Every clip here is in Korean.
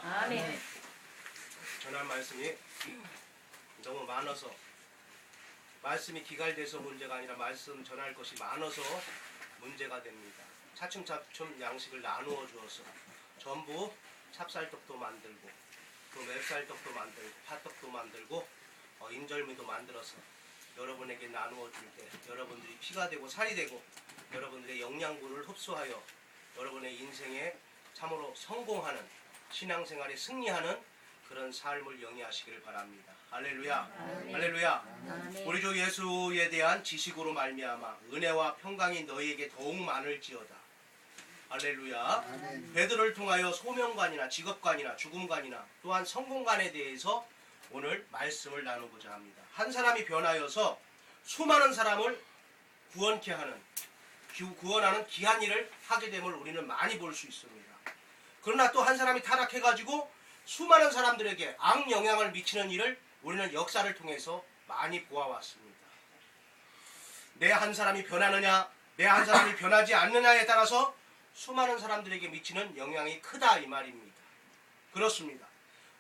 아멘. 전한 말씀이 너무 많아서 말씀이 기갈돼서 문제가 아니라 말씀 전할 것이 많아서 문제가 됩니다. 차츰차츰 양식을 나누어 주어서 전부 찹쌀떡도 만들고 또 맵쌀떡도 만들고 팥떡도 만들고 인절미도 만들어서 여러분에게 나누어 줄 때 여러분들이 피가 되고 살이 되고 여러분들의 영양분을 흡수하여 여러분의 인생에 참으로 성공하는 신앙생활에 승리하는 그런 삶을 영위하시기를 바랍니다. 할렐루야. 아멘. 할렐루야. 아멘. 우리 주 예수에 대한 지식으로 말미암아 은혜와 평강이 너희에게 더욱 많을지어다. 할렐루야. 아멘. 베드로를 통하여 소명관이나 직업관이나 죽음관이나 또한 성공관에 대해서 오늘 말씀을 나누고자 합니다. 한 사람이 변하여서 수많은 사람을 구원케 하는 구원하는 귀한 일을 하게 됨을 우리는 많이 볼 수 있습니다. 그러나 또 한 사람이 타락해가지고 수많은 사람들에게 악영향을 미치는 일을 우리는 역사를 통해서 많이 보아왔습니다. 내 한 사람이 변하느냐 내 한 사람이 변하지 않느냐에 따라서 수많은 사람들에게 미치는 영향이 크다 이 말입니다. 그렇습니다.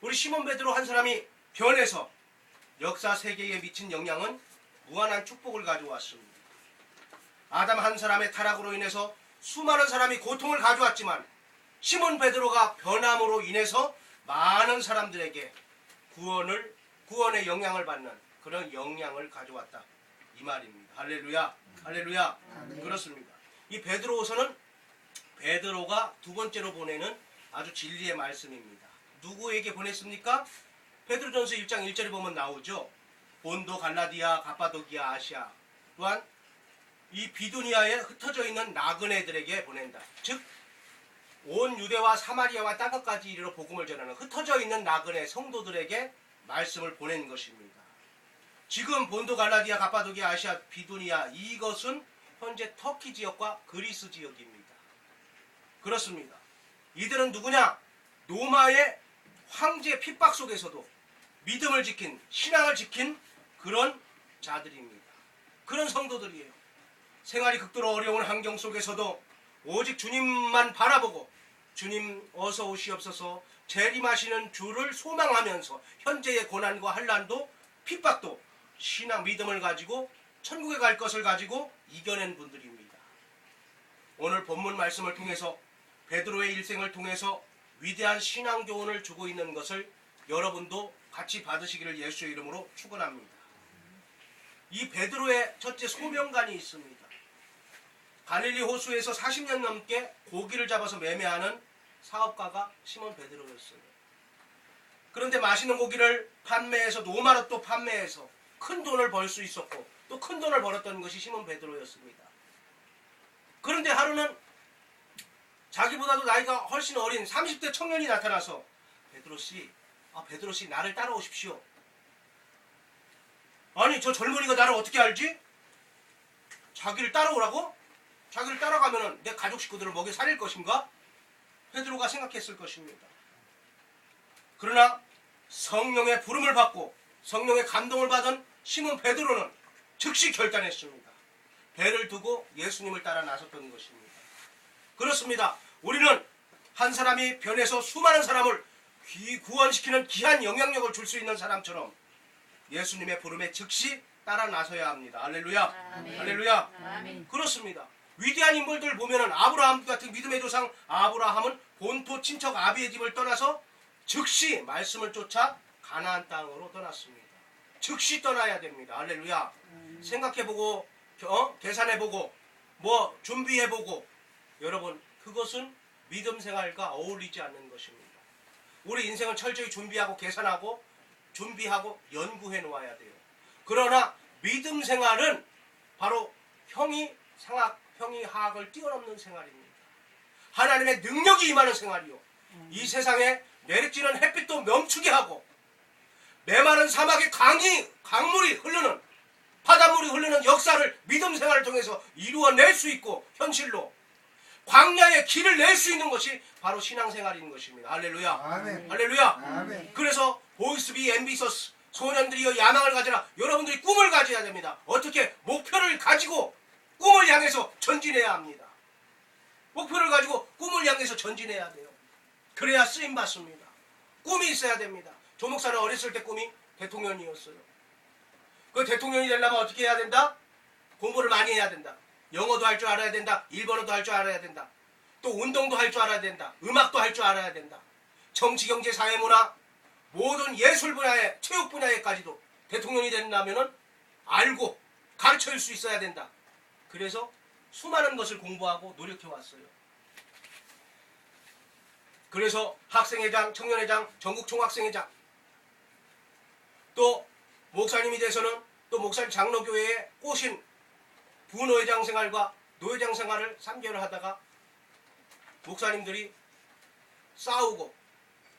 우리 시몬 베드로 한 사람이 변해서 역사 세계에 미친 영향은 무한한 축복을 가져왔습니다. 아담 한 사람의 타락으로 인해서 수많은 사람이 고통을 가져왔지만 시몬 베드로가 변함으로 인해서 많은 사람들에게 구원의 영향을 받는 그런 영향을 가져왔다 이 말입니다. 할렐루야. 할렐루야. 아멘. 그렇습니다. 이 베드로서는 베드로가 두 번째로 보내는 아주 진리의 말씀입니다. 누구에게 보냈습니까? 베드로전서 1장 1절에 보면 나오죠. 본도, 갈라디아, 갑바도기아, 아시아 또한 이 비두니아에 흩어져 있는 나그네들에게 보낸다. 즉 온 유대와 사마리아와 땅끝까지 이르러 복음을 전하는 흩어져 있는 나그네 성도들에게 말씀을 보낸 것입니다. 지금 본도, 갈라디아, 갑바도기아, 아시아, 비두니아 이것은 현재 터키 지역과 그리스 지역입니다. 그렇습니다. 이들은 누구냐? 로마의 황제 핍박 속에서도 믿음을 지킨 신앙을 지킨 그런 자들입니다. 그런 성도들이에요. 생활이 극도로 어려운 환경 속에서도 오직 주님만 바라보고 주님 어서 오시옵소서 재림하시는 주를 소망하면서 현재의 고난과 환난도 핍박도 신앙 믿음을 가지고 천국에 갈 것을 가지고 이겨낸 분들입니다. 오늘 본문 말씀을 통해서 베드로의 일생을 통해서 위대한 신앙 교훈을 주고 있는 것을 여러분도 같이 받으시기를 예수의 이름으로 축원합니다. 이 베드로의 첫째 소명관이 있습니다. 갈릴리 호수에서 40년 넘게 고기를 잡아서 매매하는 사업가가 시몬 베드로였어요. 그런데 맛있는 고기를 판매해서 노마로 또 판매해서 큰 돈을 벌 수 있었고 또 큰 돈을 벌었던 것이 시몬 베드로였습니다. 그런데 하루는 자기보다도 나이가 훨씬 어린 30대 청년이 나타나서 베드로씨 나를 따라오십시오. 아니 저 젊은이가 나를 어떻게 알지? 자기를 따라오라고? 자기를 따라가면 내 가족 식구들을 먹여 살릴 것인가? 베드로가 생각했을 것입니다. 그러나 성령의 부름을 받고 성령의 감동을 받은 시몬 베드로는 즉시 결단했습니다. 배를 두고 예수님을 따라 나섰던 것입니다. 그렇습니다. 우리는 한 사람이 변해서 수많은 사람을 구원시키는 귀한 영향력을 줄 수 있는 사람처럼 예수님의 부름에 즉시 따라 나서야 합니다. 할렐루야. 아멘. 할렐루야. 아멘. 그렇습니다. 위대한 인물들 보면은 아브라함 같은 믿음의 조상 아브라함은 본토 친척 아비의 집을 떠나서 즉시 말씀을 쫓아 가나안 땅으로 떠났습니다. 즉시 떠나야 됩니다. 할렐루야. 생각해보고 계산해보고 뭐 준비해보고 여러분 그것은 믿음 생활과 어울리지 않는 것입니다. 우리 인생을 철저히 준비하고 계산하고 준비하고 연구해 놓아야 돼요. 그러나 믿음 생활은 바로 형이 하악을 뛰어넘는 생활입니다. 하나님의 능력이 임하는 생활이요. 이 세상에 내리쬐는 햇빛도 멈추게 하고 메마른 사막에 강물이 흐르는 바닷물이 흐르는 역사를 믿음 생활을 통해서 이루어낼 수 있고 현실로 광야의 길을 낼 수 있는 것이 바로 신앙생활인 것입니다. 할렐루야. 아멘. 할렐루야. 아멘. 그래서 보이스비 앰비서스 소년들이여 야망을 가지라. 여러분들이 꿈을 가져야 됩니다. 어떻게? 목표를 가지고 꿈을 향해서 전진해야 합니다. 목표를 가지고 꿈을 향해서 전진해야 돼요. 그래야 쓰임 받습니다. 꿈이 있어야 됩니다. 조 목사는 어렸을 때 꿈이 대통령이었어요. 그 대통령이 되려면 어떻게 해야 된다? 공부를 많이 해야 된다. 영어도 할 줄 알아야 된다. 일본어도 할 줄 알아야 된다. 또 운동도 할 줄 알아야 된다. 음악도 할 줄 알아야 된다. 정치, 경제, 사회, 문화 모든 예술 분야에, 체육 분야에까지도 대통령이 되려면 알고 가르쳐줄 수 있어야 된다. 그래서 수많은 것을 공부하고 노력해왔어요. 그래서 학생회장, 청년회장, 전국총학생회장, 또 목사님이 돼서는 또 목사님 장로교회에 꼬신 부노회장 생활과 노회장 생활을 3개월 하다가 목사님들이 싸우고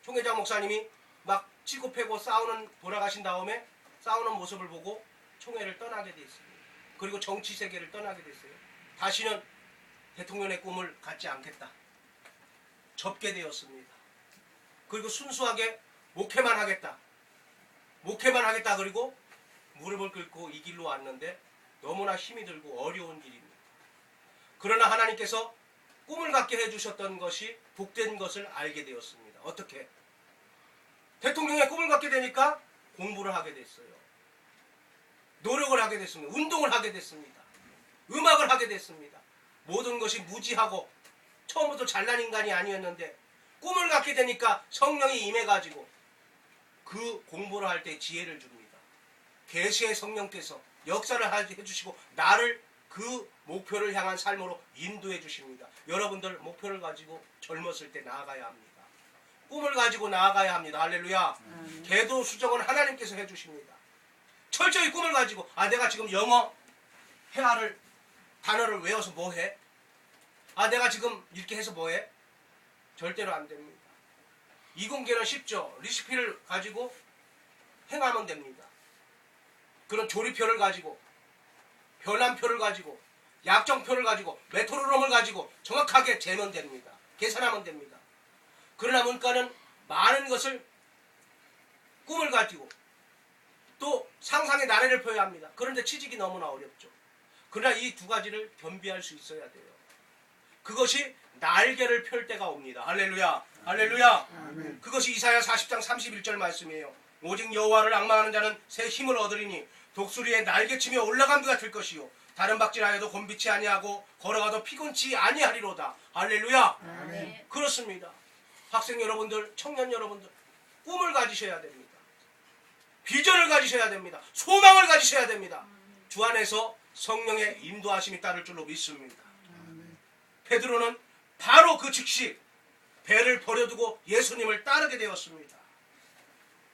총회장 목사님이 막 치고 패고 싸우는 돌아가신 다음에 싸우는 모습을 보고 총회를 떠나게 됐습니다. 그리고 정치 세계를 떠나게 됐어요. 다시는 대통령의 꿈을 갖지 않겠다. 접게 되었습니다. 그리고 순수하게 목회만 하겠다. 목회만 하겠다. 그리고 무릎을 꿇고 이 길로 왔는데 너무나 힘이 들고 어려운 길입니다. 그러나 하나님께서 꿈을 갖게 해주셨던 것이 복된 것을 알게 되었습니다. 어떻게? 대통령의 꿈을 갖게 되니까 공부를 하게 됐어요. 노력을 하게 됐습니다. 운동을 하게 됐습니다. 음악을 하게 됐습니다. 모든 것이 무지하고 처음부터 잘난 인간이 아니었는데 꿈을 갖게 되니까 성령이 임해가지고 그 공부를 할 때 지혜를 줍니다. 계시의 성령께서 역사를 해주시고 나를 그 목표를 향한 삶으로 인도해 주십니다. 여러분들 목표를 가지고 젊었을 때 나아가야 합니다. 꿈을 가지고 나아가야 합니다. 할렐루야. 계도 수정은 하나님께서 해주십니다. 철저히 꿈을 가지고 내가 지금 영어 회화를 단어를 외워서 뭐해? 내가 지금 이렇게 해서 뭐해? 절대로 안 됩니다. 이공계는 쉽죠. 리시피를 가지고 행하면 됩니다. 그런 조리표를 가지고 변환표를 가지고 약정표를 가지고 메트로놈을 가지고 정확하게 재면 됩니다. 계산하면 됩니다. 그러나 문과는 많은 것을 꿈을 가지고 또 상상의 나래를 펴야 합니다. 그런데 취직이 너무나 어렵죠. 그러나 이 두 가지를 겸비할 수 있어야 돼요. 그것이 날개를 펼 때가 옵니다. 할렐루야. 할렐루야. 아멘. 그것이 이사야 40장 31절 말씀이에요. 오직 여호와를 앙망하는 자는 새 힘을 얻으리니 독수리에 날개치며 올라간 것 같을 것이요 다른 박질하여도 곤비치 아니하고 걸어가도 피곤치 아니하리로다. 할렐루야. 아멘. 그렇습니다. 학생 여러분들, 청년 여러분들, 꿈을 가지셔야 됩니다. 비전을 가지셔야 됩니다. 소망을 가지셔야 됩니다. 주 안에서 성령의 인도하심이 따를 줄로 믿습니다. 베드로는 바로 그 즉시 배를 버려두고 예수님을 따르게 되었습니다.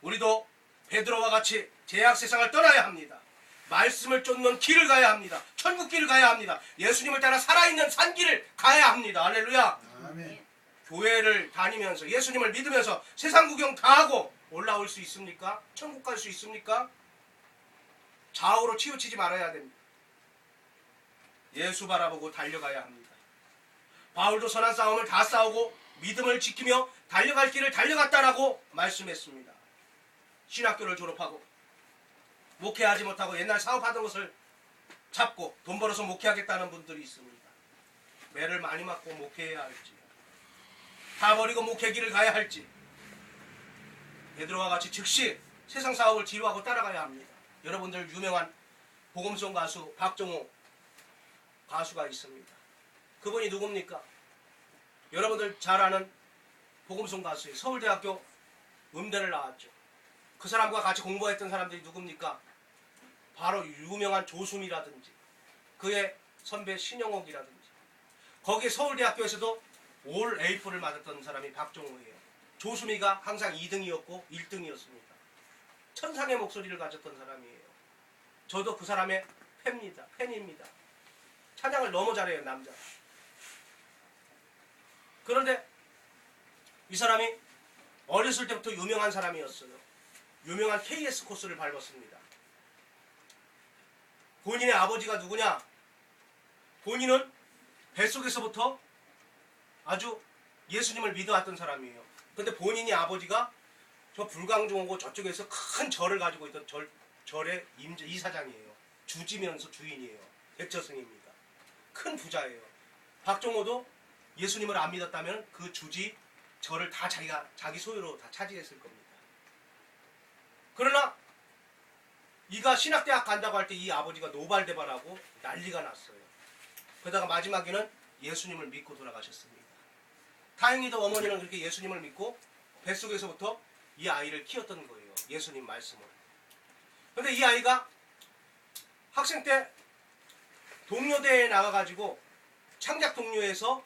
우리도 베드로와 같이 죄악 세상을 떠나야 합니다. 말씀을 쫓는 길을 가야 합니다. 천국 길을 가야 합니다. 예수님을 따라 살아있는 산길을 가야 합니다. 할렐루야. 아멘. 교회를 다니면서 예수님을 믿으면서 세상 구경 다 하고 올라올 수 있습니까? 천국 갈 수 있습니까? 좌우로 치우치지 말아야 됩니다. 예수 바라보고 달려가야 합니다. 바울도 선한 싸움을 다 싸우고 믿음을 지키며 달려갈 길을 달려갔다라고 말씀했습니다. 신학교를 졸업하고 목회하지 못하고 옛날 사업하던 것을 잡고 돈 벌어서 목회하겠다는 분들이 있습니다. 매를 많이 맞고 목회해야 할지, 다 버리고 목회 길을 가야 할지, 베드로와 같이 즉시 세상 사업을 지루하고 따라가야 합니다. 여러분들 유명한 복음송 가수 박정호 가수가 있습니다. 그분이 누굽니까? 여러분들 잘 아는 복음송 가수예요. 서울대학교 음대를 나왔죠. 그 사람과 같이 공부했던 사람들이 누굽니까? 바로 유명한 조수미라든지 그의 선배 신영옥이라든지 거기에 서울대학교에서도 올 A뿔을 맞았던 사람이 박정호예요. 조수미가 항상 2등이었고 1등이었습니다. 천상의 목소리를 가졌던 사람이에요. 저도 그 사람의 팬입니다. 찬양을 너무 잘해요, 남자. 그런데 이 사람이 어렸을 때부터 유명한 사람이었어요. 유명한 KS 코스를 밟았습니다. 본인의 아버지가 누구냐? 본인은 뱃속에서부터 아주 예수님을 믿어왔던 사람이에요. 근데 본인이 아버지가 저 불광종하고 저쪽에서 큰 절을 가지고 있던 절의 이사장이에요. 주지면서 주인이에요. 백저승입니다. 큰 부자예요. 박정호도 예수님을 안 믿었다면 그 주지 저를 다 자기 소유로 다 차지했을 겁니다. 그러나 이가 신학대학 간다고 할 때 이 아버지가 노발대발하고 난리가 났어요. 그러다가 마지막에는 예수님을 믿고 돌아가셨습니다. 다행히도 어머니는 그렇게 예수님을 믿고 뱃속에서부터 이 아이를 키웠던 거예요. 예수님 말씀을. 그런데 이 아이가 학생 때 동료대회에 나가가지고 창작 동료에서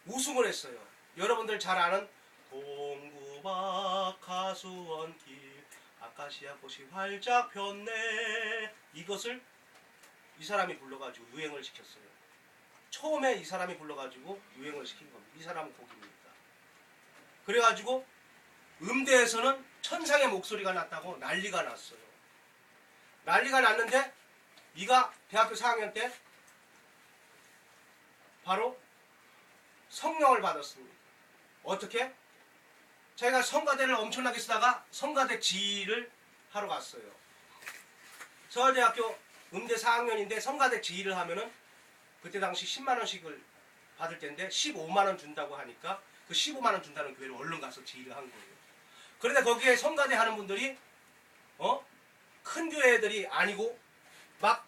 우승을 했어요. 여러분들 잘 아는 동구박 가수원길 아카시아 꽃이 활짝 폈네, 이것을 이 사람이 불러가지고 유행을 시켰어요. 처음에 이 사람이 불러가지고 유행을 시킨 겁니다. 이 사람은 곡입니다. 그래가지고 음대에서는 천상의 목소리가 났다고 난리가 났어요. 난리가 났는데 이가 대학교 4학년 때 바로 성령을 받았습니다. 어떻게? 자기가 성가대를 엄청나게 쓰다가 성가대 지휘를 하러 갔어요. 서울대학교 음대 4학년인데 성가대 지휘를 하면은 그때 당시 10만원씩을 받을 텐데 15만원 준다고 하니까 그 15만원 준다는 교회를 얼른 가서 지휘를 한 거예요. 그런데 거기에 성가대 하는 분들이 큰 교회들이 아니고 막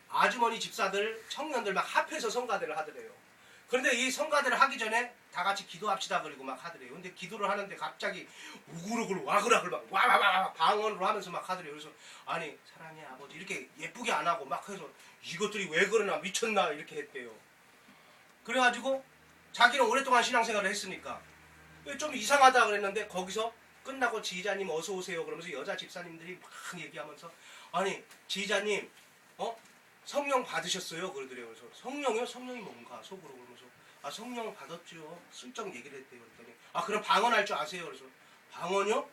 아주머니 집사들, 청년들 막 합해서 성가대를 하더래요. 그런데 이 성가대를 하기 전에 다 같이 기도합시다 그리고 막 하더래요. 근데 기도를 하는데 갑자기 우글우글 와글와글 막 와와와 방언으로 하면서 막 하더래요. 그래서 아니 사랑의 아버지 이렇게 예쁘게 안 하고 막 해서 이것들이 왜 그러나 미쳤나 이렇게 했대요. 그래가지고 자기는 오랫동안 신앙생활을 했으니까 좀 이상하다 그랬는데 거기서 끝나고 지휘자님 어서 오세요 그러면서 여자 집사님들이 막 얘기하면서 아니 지휘자님 성령 받으셨어요? 그러더래요. 그래서 성령이요? 성령이 뭔가 속으로 그러면서 아 성령 받았죠. 슬쩍 얘기를 했대요. 그랬더니 아 그럼 방언할 줄 아세요? 그래서 방언이요?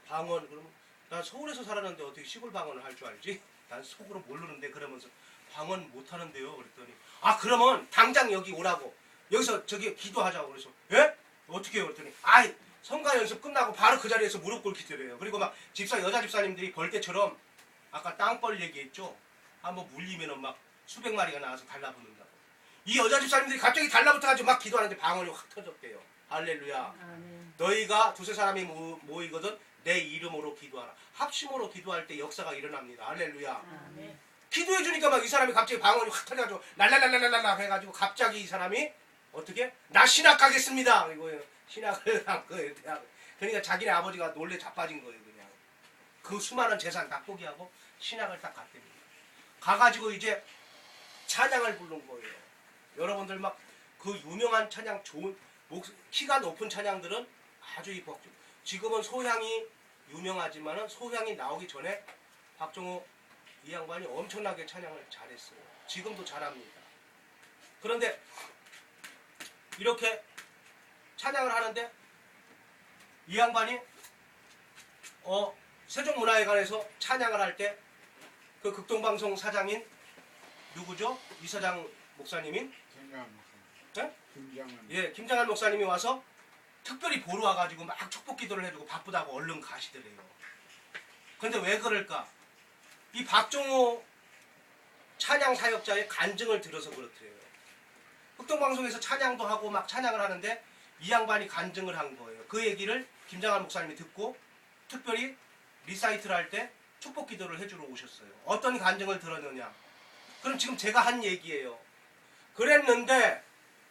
방언 그러면 난 서울에서 살았는데 어떻게 시골 방언을 할 줄 알지? 난 속으로 모르는데 그러면서 방언 못하는데요. 그랬더니 아 그러면 당장 여기 오라고 여기서 저기 기도하자고 그래서 예? 어떻게 해요? 그랬더니 아이 성가 연습 끝나고 바로 그 자리에서 무릎 꿇기 드려요. 그리고 막 여자 집사님들이 벌떼처럼 아까 땅벌 얘기했죠. 한번 물리면은 막 수백 마리가 나와서 달라붙는다고. 이 여자 집사님들이 갑자기 달라붙어가지고 막 기도하는데 방언이 확 터졌대요. 할렐루야. 아멘. 너희가 두세 사람이 모이거든 내 이름으로 기도하라. 합심으로 기도할 때 역사가 일어납니다. 할렐루야. 아멘. 기도해주니까 막 이 사람이 갑자기 방언이 확 터져가지고 랄랄랄랄랄라 해가지고 갑자기 이 사람이 어떻게? 나 신학 가겠습니다. 그리고 신학을 한 거예요. 그러니까 자기네 아버지가 놀래 자빠진 거예요. 그냥 그 수많은 재산 다 포기하고 신학을 딱 갔답니다. 가가지고 이제 찬양을 부른 거예요. 여러분들 막 그 유명한 찬양 좋은 키가 높은 찬양들은 아주 이뻤죠. 지금은 소향이 유명하지만은 소향이 나오기 전에 박종호 이 양반이 엄청나게 찬양을 잘했어요. 지금도 잘합니다. 그런데 이렇게 찬양을 하는데 이 양반이 세종문화회관에서 찬양을 할 때 그 극동방송 사장인 누구죠? 이사장 목사님인 김장한 네? 김장한 예, 김장한 목사님이 와서 특별히 보러 와가지고 막 축복 기도를 해주고 바쁘다고 얼른 가시더래요. 근데 왜 그럴까? 이 박종호 찬양 사역자의 간증을 들어서 그렇더래요. 극동방송에서 찬양도 하고 막 찬양을 하는데 이 양반이 간증을 한 거예요. 그 얘기를 김장한 목사님이 듣고 특별히 리사이트를 할 때 축복 기도를 해주러 오셨어요. 어떤 간증을 들었느냐? 그럼 지금 제가 한 얘기예요. 그랬는데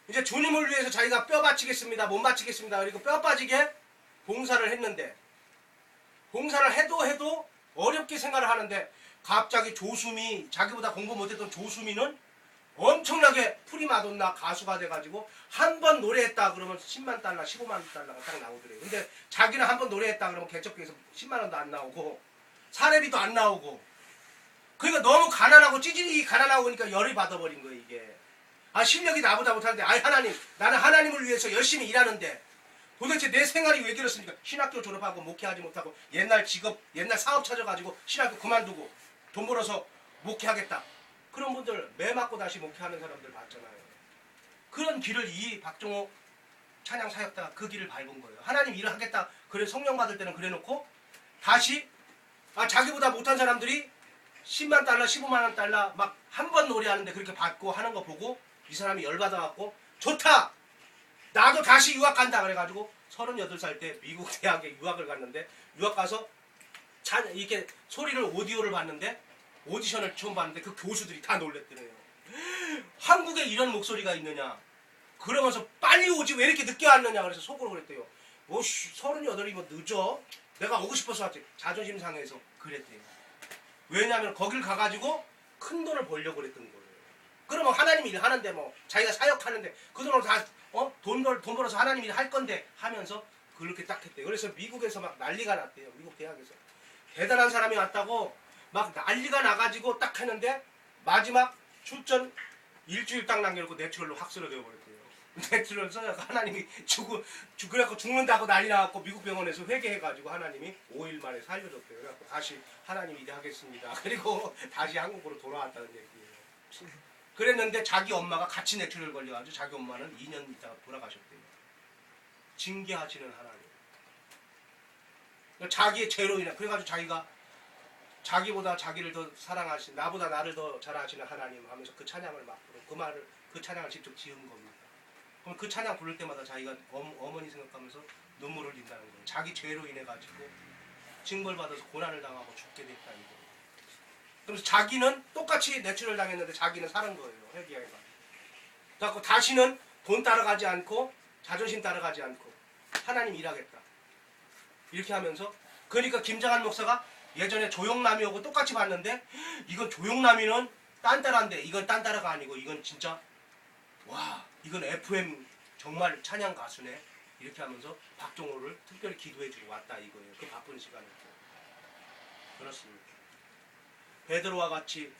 이제 주님을 위해서 자기가 뼈 바치겠습니다. 몸 바치겠습니다. 그리고 뼈 빠지게 봉사를 했는데 봉사를 해도 어렵게 생각을 하는데 갑자기 조수미 자기보다 공부 못했던 조수미는 엄청나게 프리마돈나 가수가 돼가지고 한 번 노래했다 그러면 10만 달러, 15만 달러가 딱 나오더래요. 근데 자기는 한 번 노래했다 그러면 개척비에서 10만 원도 안 나오고 사례비도 안 나오고 그러니까 너무 가난하고 찌질이 가난하고 그러니까 열이 받아버린 거예요 이게. 아 실력이 나보다 못하는데 아이 하나님 나는 하나님을 위해서 열심히 일하는데 도대체 내 생활이 왜 그렇습니까? 신학교 졸업하고 목회하지 못하고 옛날 직업 옛날 사업 찾아가지고 신학교 그만두고 돈 벌어서 목회하겠다. 그런 분들 매 맞고 다시 목회하는 사람들 봤잖아요. 그런 길을 이 박종호 찬양 사역자가 그 길을 밟은 거예요. 하나님 일을 하겠다. 그래 성령 받을 때는 그래놓고 다시 자기보다 못한 사람들이 10만 달러, 15만 달러 막 한 번 노래하는데 그렇게 받고 하는 거 보고 이 사람이 열받아갖고 좋다. 나도 다시 유학 간다 그래가지고 38살 때 미국 대학에 유학을 갔는데 유학 가서 이렇게 소리를 오디오를 봤는데 오디션을 처음 봤는데 그 교수들이 다 놀랬더래요. 한국에 이런 목소리가 있느냐. 그러면서 빨리 오지 왜 이렇게 늦게 왔느냐. 그래서 속으로 그랬대요. 38이 뭐 늦어? 내가 오고 싶어서 왔지. 자존심 상해서 그랬대요. 왜냐하면 거길 가가지고 큰 돈을 벌려고 그랬던 거예요. 그러면 하나님 일 하는데 뭐 자기가 사역하는데 그 돈으로 다 돈 벌어서 하나님 일 할 건데 하면서 그렇게 딱 했대요. 그래서 미국에서 막 난리가 났대요. 미국 대학에서. 대단한 사람이 왔다고 막 난리가 나가지고 딱 했는데 마지막 출전 일주일 딱 남겨놓고 내추럴로 확 쓰러져 버렸대요. 내추럴 써서 하나님이 그래갖고 죽는다고 난리 나갖고 미국 병원에서 회개해가지고 하나님이 5일 만에 살려줬대요. 그래갖고 다시 하나님 일하겠습니다. 그리고 다시 한국으로 돌아왔다는 얘기예요. 그랬는데 자기 엄마가 같이 내추럴 걸려가지고 자기 엄마는 2년 있다가 돌아가셨대요. 징계하시는 하나님. 자기의 죄로 인해 그래가지고 자기가 자기보다 자기를 더 사랑하신 나보다 나를 더 잘하시는 하나님 하면서 그 찬양을 막 부르고 그 찬양을 직접 지은 겁니다. 그럼 그 찬양 부를 때마다 자기가 어머니 생각하면서 눈물을 흘린다는 거예요. 자기 죄로 인해 가지고 징벌받아서 고난을 당하고 죽게 됐다는 거예요. 그래서 자기는 똑같이 내추럴 당했는데 자기는 사는 거예요. 회개해가. 그래서 다시는 돈 따라가지 않고 자존심 따라가지 않고 하나님 일하겠다. 이렇게 하면서 그러니까 김장한 목사가 예전에 조용남이하고 똑같이 봤는데 이건 조용남이는 딴따라인데 이건 딴따라가 아니고 이건 진짜 와 이건 FM 정말 찬양 가수네 이렇게 하면서 박종호를 특별히 기도해주고 왔다 이거예요. 그 바쁜 시간에. 그렇습니다. 베드로와 같이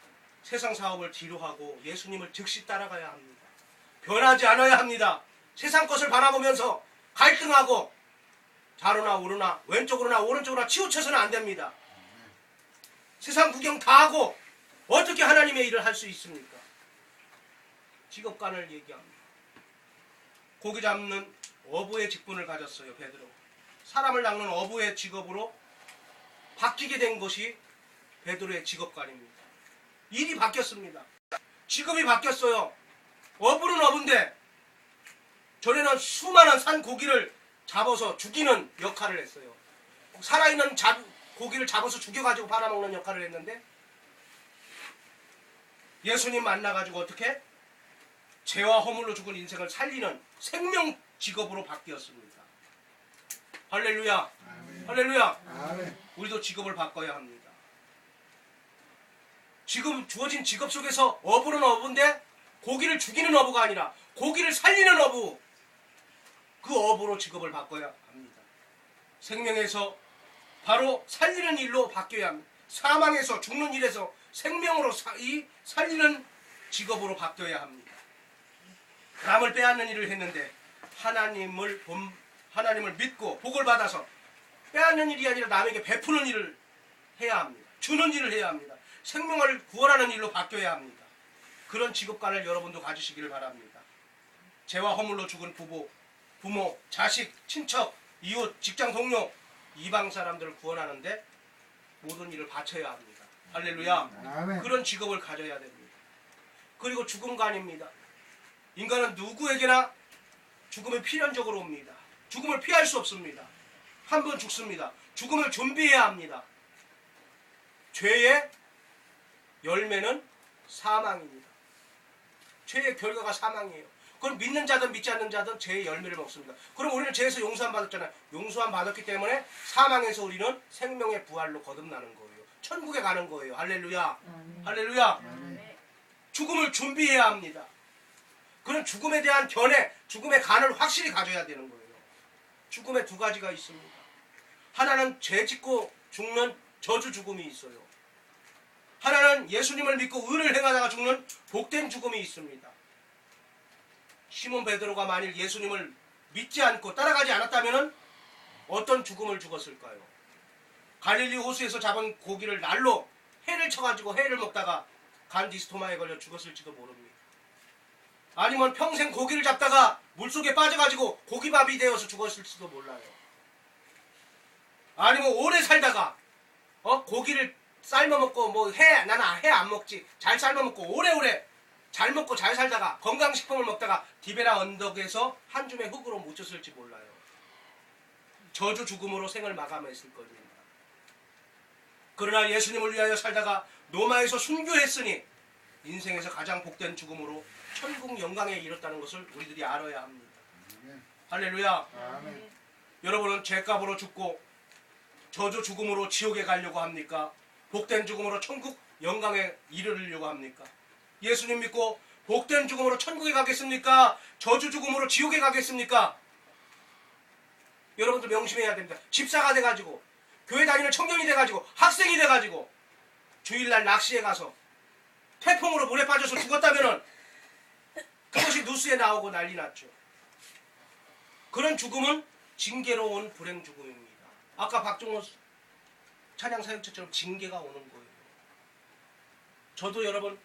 세상 사업을 뒤로하고 예수님을 즉시 따라가야 합니다. 변하지 않아야 합니다. 세상 것을 바라보면서 갈등하고 좌로나 우로나 왼쪽으로나 오른쪽으로나 치우쳐서는 안 됩니다. 세상 구경 다 하고 어떻게 하나님의 일을 할 수 있습니까? 직업관을 얘기합니다. 고기 잡는 어부의 직분을 가졌어요. 베드로. 사람을 낚는 어부의 직업으로 바뀌게 된 것이 베드로의 직업관입니다. 일이 바뀌었습니다. 직업이 바뀌었어요. 어부는 어부인데 전에는 수많은 산 고기를 잡아서 죽이는 역할을 했어요. 살아있는 고기를 잡아서 죽여가지고 팔아먹는 역할을 했는데 예수님 만나가지고 어떻게? 죄와 허물로 죽은 인생을 살리는 생명 직업으로 바뀌었습니다. 할렐루야. 아멘. 할렐루야. 아멘. 우리도 직업을 바꿔야 합니다. 지금 주어진 직업 속에서 어부는 어부인데 고기를 죽이는 어부가 아니라 고기를 살리는 어부. 그 업으로 직업을 바꿔야 합니다. 생명에서 바로 살리는 일로 바뀌어야 합니다. 사망에서 죽는 일에서 생명으로 살리는 직업으로 바뀌어야 합니다. 남을 빼앗는 일을 했는데 하나님을 믿고 복을 받아서 빼앗는 일이 아니라 남에게 베푸는 일을 해야 합니다. 주는 일을 해야 합니다. 생명을 구원하는 일로 바뀌어야 합니다. 그런 직업관을 여러분도 가지시기를 바랍니다. 죄와 허물로 죽은 부모, 자식, 친척, 이웃, 직장 동료, 이방 사람들을 구원하는데 모든 일을 바쳐야 합니다. 할렐루야. 아멘. 그런 직업을 가져야 됩니다. 그리고 죽음관입니다. 인간은 누구에게나 죽음이 필연적으로 옵니다. 죽음을 피할 수 없습니다. 한 번 죽습니다. 죽음을 준비해야 합니다. 죄의 열매는 사망입니다. 죄의 결과가 사망이에요. 그럼 믿는 자든 믿지 않는 자든 죄의 열매를 먹습니다. 그럼 우리는 죄에서 용서함 받았잖아요. 용서함 받았기 때문에 사망에서 우리는 생명의 부활로 거듭나는 거예요. 천국에 가는 거예요. 할렐루야. 할렐루야. 죽음을 준비해야 합니다. 그런 죽음에 대한 견해, 죽음의 간을 확실히 가져야 되는 거예요. 죽음에 두 가지가 있습니다. 하나는 죄 짓고 죽는 저주 죽음이 있어요. 하나는 예수님을 믿고 의를 행하다가 죽는 복된 죽음이 있습니다. 시몬 베드로가 만일 예수님을 믿지 않고 따라가지 않았다면 어떤 죽음을 죽었을까요? 갈릴리 호수에서 잡은 고기를 날로 해를 쳐가지고 해를 먹다가 간디스토마에 걸려 죽었을지도 모릅니다. 아니면 평생 고기를 잡다가 물속에 빠져가지고 고기밥이 되어서 죽었을지도 몰라요. 아니면 오래 살다가 고기를 삶아먹고 나는 해 안 먹지 잘 삶아먹고 오래오래 잘 먹고 잘 살다가 건강식품을 먹다가 디베라 언덕에서 한 줌의 흙으로 묻혔을지 몰라요. 저주 죽음으로 생을 마감했을 겁니다. 그러나 예수님을 위하여 살다가 로마에서 순교했으니 인생에서 가장 복된 죽음으로 천국 영광에 이뤘다는 것을 우리들이 알아야 합니다. 할렐루야. 아멘. 여러분은 죄값으로 죽고 저주 죽음으로 지옥에 가려고 합니까? 복된 죽음으로 천국 영광에 이르려고 합니까? 예수님 믿고 복된 죽음으로 천국에 가겠습니까? 저주 죽음으로 지옥에 가겠습니까? 여러분들 명심해야 됩니다. 집사가 돼가지고 교회 다니는 청년이 돼가지고 학생이 돼가지고 주일날 낚시에 가서 태풍으로 물에 빠져서 죽었다면은 그것이 뉴스에 나오고 난리 났죠. 그런 죽음은 징계로 온 불행 죽음입니다. 아까 박종호 찬양 사역처처럼 징계가 오는 거예요. 저도 여러분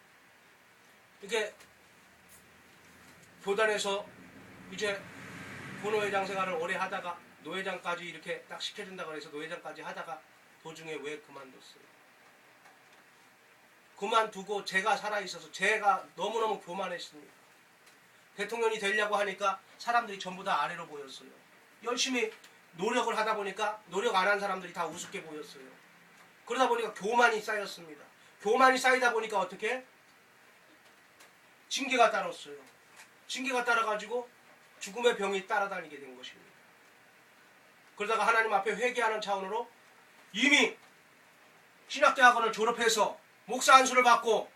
이렇게 교단에서 이제 부노회장 생활을 오래 하다가 노회장까지 이렇게 딱 시켜준다고 해서 노회장까지 하다가 도중에 왜 그만뒀어요? 그만두고 제가 살아있어서 제가 너무너무 교만했습니다. 대통령이 되려고 하니까 사람들이 전부 다 아래로 보였어요. 열심히 노력을 하다 보니까 노력 안 한 사람들이 다 우습게 보였어요. 그러다 보니까 교만이 쌓였습니다. 교만이 쌓이다 보니까 어떻게? 징계가 따랐어요. 징계가 따라가지고 죽음의 병이 따라다니게 된 것입니다. 그러다가 하나님 앞에 회개하는 차원으로 이미 신학대학원을 졸업해서 목사 안수를 받고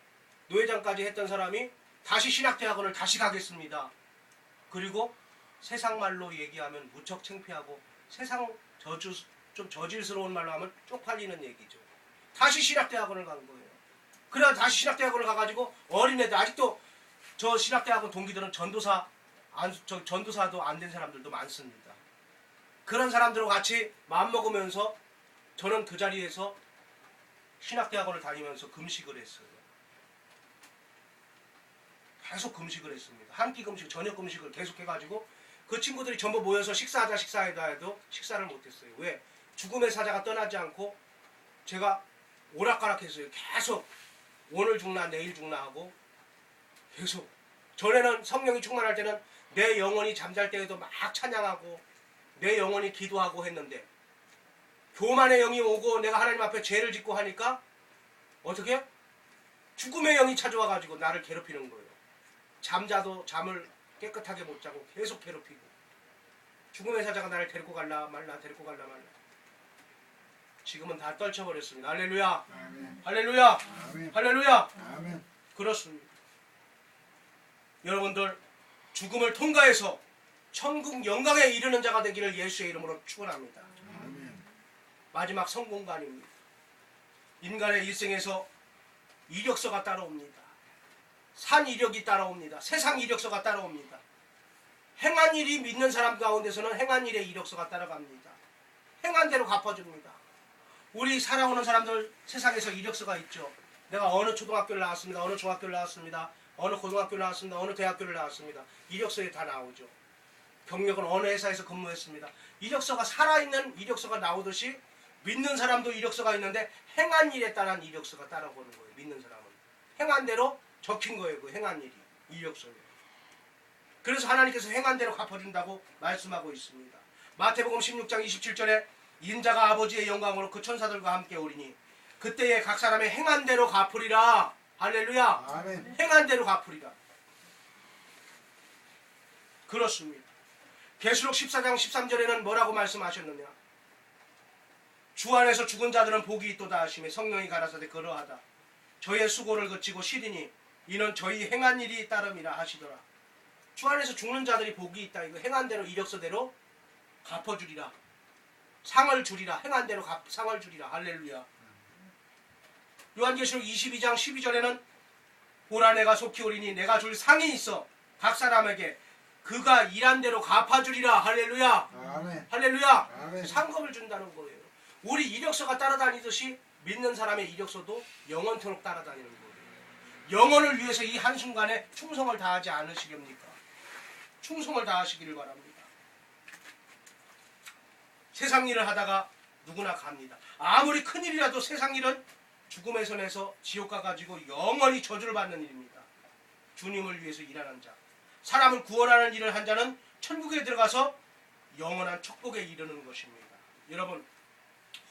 노회장까지 했던 사람이 다시 신학대학원을 다시 가겠습니다. 그리고 세상 말로 얘기하면 무척 창피하고 세상 좀 저질스러운 말로 하면 쪽팔리는 얘기죠. 다시 신학대학원을 간 거예요. 그래야 다시 신학대학원을 가가지고 어린애들 아직도 저 신학대학원 동기들은 전도사도 안 된 사람들도 많습니다. 그런 사람들과 같이 마음먹으면서 저는 그 자리에서 신학대학원을 다니면서 금식을 했어요. 계속 금식을 했습니다. 한 끼 금식, 저녁 금식을 계속 해가지고 그 친구들이 전부 모여서 식사하자 해도 식사를 못했어요. 왜? 죽음의 사자가 떠나지 않고 제가 오락가락했어요. 계속 오늘 죽나 내일 죽나 하고 계속. 전에는 성령이 충만할 때는 내 영혼이 잠잘 때에도 막 찬양하고 내 영혼이 기도하고 했는데 교만의 영이 오고 내가 하나님 앞에 죄를 짓고 하니까 어떻게? 죽음의 영이 찾아와가지고 나를 괴롭히는 거예요. 잠자도 잠을 깨끗하게 못 자고 계속 괴롭히고 죽음의 사자가 나를 데리고 갈라 말라 데리고 갈라 말라. 지금은 다 떨쳐버렸습니다. 할렐루야. 아멘. 할렐루야. 아멘. 할렐루야. 아멘. 그렇습니다. 여러분들 죽음을 통과해서 천국 영광에 이르는 자가 되기를 예수의 이름으로 축원합니다. 아멘. 마지막 성공관입니다. 인간의 일생에서 이력서가 따라옵니다. 산 이력이 따라옵니다. 세상 이력서가 따라옵니다. 행한 일이 믿는 사람 가운데서는 행한 일의 이력서가 따라갑니다. 행한 대로 갚아줍니다. 우리 살아오는 사람들 세상에서 이력서가 있죠. 내가 어느 초등학교를 나왔습니다. 어느 중학교를 나왔습니다. 어느 고등학교를 나왔습니다. 어느 대학교를 나왔습니다. 이력서에 다 나오죠. 경력은 어느 회사에서 근무했습니다. 이력서가 살아있는 이력서가 나오듯이 믿는 사람도 이력서가 있는데 행한 일에 따른 이력서가 따라오는 거예요. 믿는 사람은. 행한 대로 적힌 거예요. 그 행한 일이. 이력서에. 그래서 하나님께서 행한 대로 갚아준다고 말씀하고 있습니다. 마태복음 16장 27절에 인자가 아버지의 영광으로 그 천사들과 함께 오리니 그때에 각 사람의 행한 대로 갚으리라. 할렐루야. 아멘. 행한 대로 갚으리라. 그렇습니다. 계시록 14장 13절에는 뭐라고 말씀하셨느냐. 주 안에서 죽은 자들은 복이 있도다 하시며 성령이 가라사대 그러하다. 저의 수고를 그치고 쉬리니 이는 저희 행한 일이 따름이라 하시더라. 주 안에서 죽는 자들이 복이 있다. 이거 행한 대로 이력서대로 갚아주리라. 상을 주리라. 행한 대로 상을 주리라. 할렐루야. 요한계시록 22장 12절에는 보라 내가 속히 오리니 내가 줄 상이 있어 각 사람에게 그가 일한 대로 갚아주리라. 할렐루야. 아멘. 할렐루야. 아멘. 상급을 준다는 거예요. 우리 이력서가 따라다니듯이 믿는 사람의 이력서도 영원토록 따라다니는 거예요. 영혼을 위해서 이 한순간에 충성을 다하지 않으시렵니까? 충성을 다하시기를 바랍니다. 세상 일을 하다가 누구나 갑니다. 아무리 큰일이라도 세상 일은 죽음의 선에서 지옥 가가지고 영원히 저주를 받는 일입니다. 주님을 위해서 일하는 자, 사람을 구원하는 일을 한 자는 천국에 들어가서 영원한 축복에 이르는 것입니다. 여러분,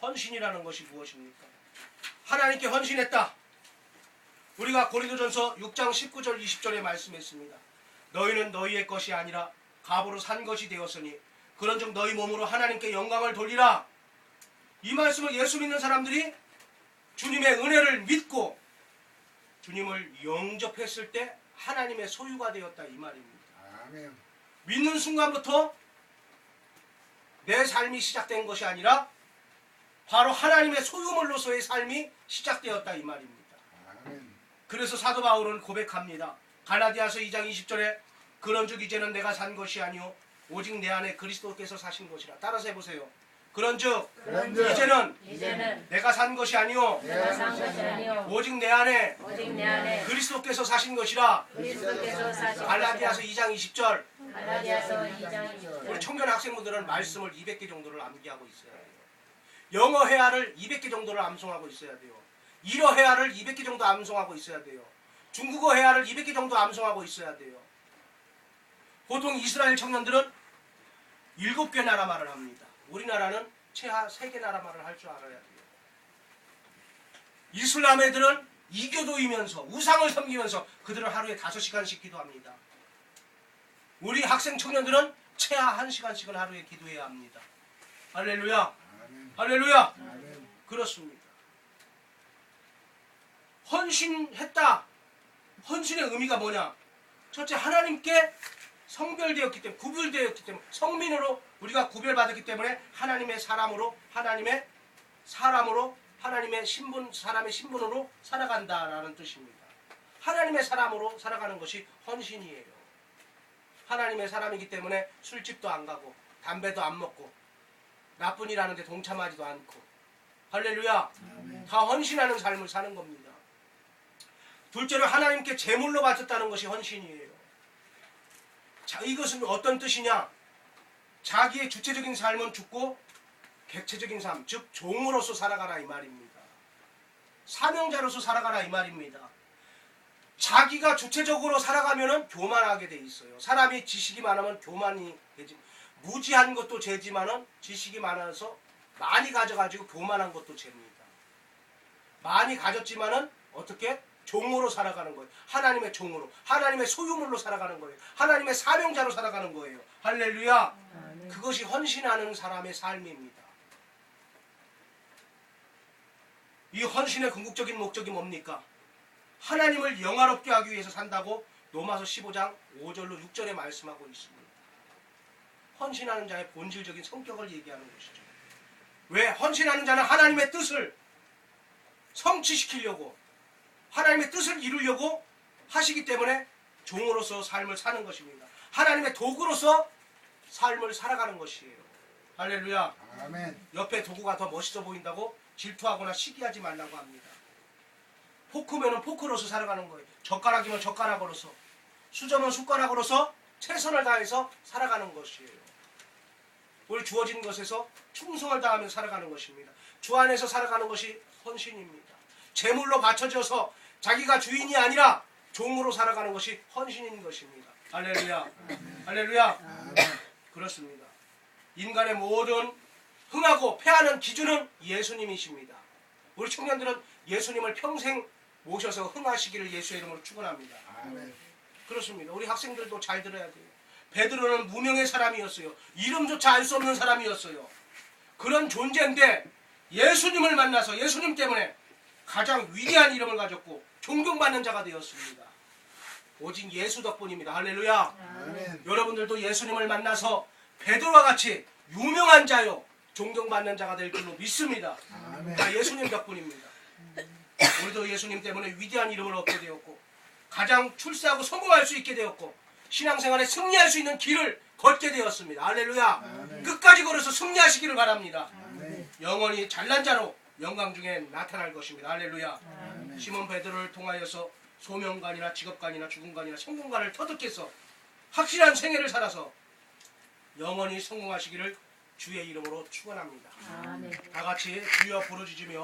헌신이라는 것이 무엇입니까? 하나님께 헌신했다. 우리가 고린도전서 6장 19절 20절에 말씀했습니다. 너희는 너희의 것이 아니라 값으로 산 것이 되었으니 그런즉 너희 몸으로 하나님께 영광을 돌리라. 이 말씀을 예수 믿는 사람들이 주님의 은혜를 믿고 주님을 영접했을 때 하나님의 소유가 되었다 이 말입니다. 아멘. 믿는 순간부터 내 삶이 시작된 것이 아니라 바로 하나님의 소유물로서의 삶이 시작되었다 이 말입니다. 아멘. 그래서 사도 바울은 고백합니다. 갈라디아서 2장 20절에 그런즉 이제는 내가 산 것이 아니요 오직 내 안에 그리스도께서 사신 것이라. 따라서 해보세요. 그런즉 이제는 내가 산 것이 아니요 오직 내 안에 그리스도께서 사신 것이라. 갈라디아서 2장 20절. 우리 청년 학생분들은 말씀을 200개 정도를 암기하고 있어야 돼요. 영어 회화를 200개 정도를 암송하고 있어야 돼요. 일어 회화를 200개 정도 암송하고 있어야 돼요. 중국어 회화를 200개 정도 암송하고 있어야 돼요. 보통 이스라엘 청년들은 7개 나라 말을 합니다. 우리나라는 최하 3개 나라 말을 할 줄 알아야 돼요. 이슬람 애들은 이교도이면서 우상을 섬기면서 그들은 하루에 5시간씩 기도합니다. 우리 학생 청년들은 최하 1시간씩은 하루에 기도해야 합니다. 할렐루야. 아멘. 할렐루야. 아멘. 그렇습니다. 헌신했다. 헌신의 의미가 뭐냐? 첫째, 하나님께 성별되었기 때문에, 구별되었기 때문에, 성민으로 우리가 구별받았기 때문에 하나님의 사람으로, 하나님의 사람으로, 하나님의 신분, 사람의 신분으로 살아간다라는 뜻입니다. 하나님의 사람으로 살아가는 것이 헌신이에요. 하나님의 사람이기 때문에 술집도 안 가고 담배도 안 먹고 나쁜 일 하는데 동참하지도 않고, 할렐루야. 다 헌신하는 삶을 사는 겁니다. 둘째로 하나님께 제물로 바쳤다는 것이 헌신이에요. 자, 이것은 어떤 뜻이냐? 자기의 주체적인 삶은 죽고 객체적인 삶, 즉 종으로서 살아가라 이 말입니다. 사명자로서 살아가라 이 말입니다. 자기가 주체적으로 살아가면은 교만하게 돼 있어요. 사람이 지식이 많으면 교만이 되지. 무지한 것도 죄지만은 지식이 많아서 많이 가져가지고 교만한 것도 죄입니다. 많이 가졌지만은 어떻게? 종으로 살아가는 거예요. 하나님의 종으로, 하나님의 소유물로 살아가는 거예요. 하나님의 사명자로 살아가는 거예요. 할렐루야. 그것이 헌신하는 사람의 삶입니다. 이 헌신의 궁극적인 목적이 뭡니까? 하나님을 영화롭게 하기 위해서 산다고 로마서 15장 5절로 6절에 말씀하고 있습니다. 헌신하는 자의 본질적인 성격을 얘기하는 것이죠. 왜? 헌신하는 자는 하나님의 뜻을 성취시키려고, 하나님의 뜻을 이루려고 하시기 때문에 종으로서 삶을 사는 것입니다. 하나님의 도구로서 삶을 살아가는 것이에요. 할렐루야. 아멘. 옆에 도구가 더 멋있어 보인다고 질투하거나 시기하지 말라고 합니다. 포크면은 포크로서 살아가는 거예요. 젓가락이면 젓가락으로서, 수저면 숟가락으로서 최선을 다해서 살아가는 것이에요. 우리 주어진 것에서 충성을 다하며 살아가는 것입니다. 주 안에서 살아가는 것이 헌신입니다. 제물로 바쳐져서 자기가 주인이 아니라 종으로 살아가는 것이 헌신인 것입니다. 할렐루야. 할렐루야. 그렇습니다. 인간의 모든 흥하고 패하는 기준은 예수님이십니다. 우리 청년들은 예수님을 평생 모셔서 흥하시기를 예수의 이름으로 축원합니다. 아멘. 그렇습니다. 우리 학생들도 잘 들어야 돼요. 베드로는 무명의 사람이었어요. 이름조차 알 수 없는 사람이었어요. 그런 존재인데 예수님을 만나서 예수님 때문에 가장 위대한 이름을 가졌고 존경받는 자가 되었습니다. 오직 예수 덕분입니다. 할렐루야. 아멘. 여러분들도 예수님을 만나서 베드로와 같이 유명한 자요 존경받는 자가 될 줄로 믿습니다. 아멘. 다 예수님 덕분입니다. 우리도 예수님 때문에 위대한 이름을 얻게 되었고 가장 출세하고 성공할 수 있게 되었고 신앙생활에 승리할 수 있는 길을 걷게 되었습니다. 할렐루야. 아멘. 끝까지 걸어서 승리하시기를 바랍니다. 아멘. 영원히 잘난 자로 영광 중에 나타날 것입니다. 할렐루야. 아멘. 시몬 베드로를 통하여서 소명관이나 직업관이나 죽음관이나 성공관을 터득해서 확실한 생애를 살아서 영원히 성공하시기를 주의 이름으로 축원합니다. 아멘. 다 같이 주여 부르짖으며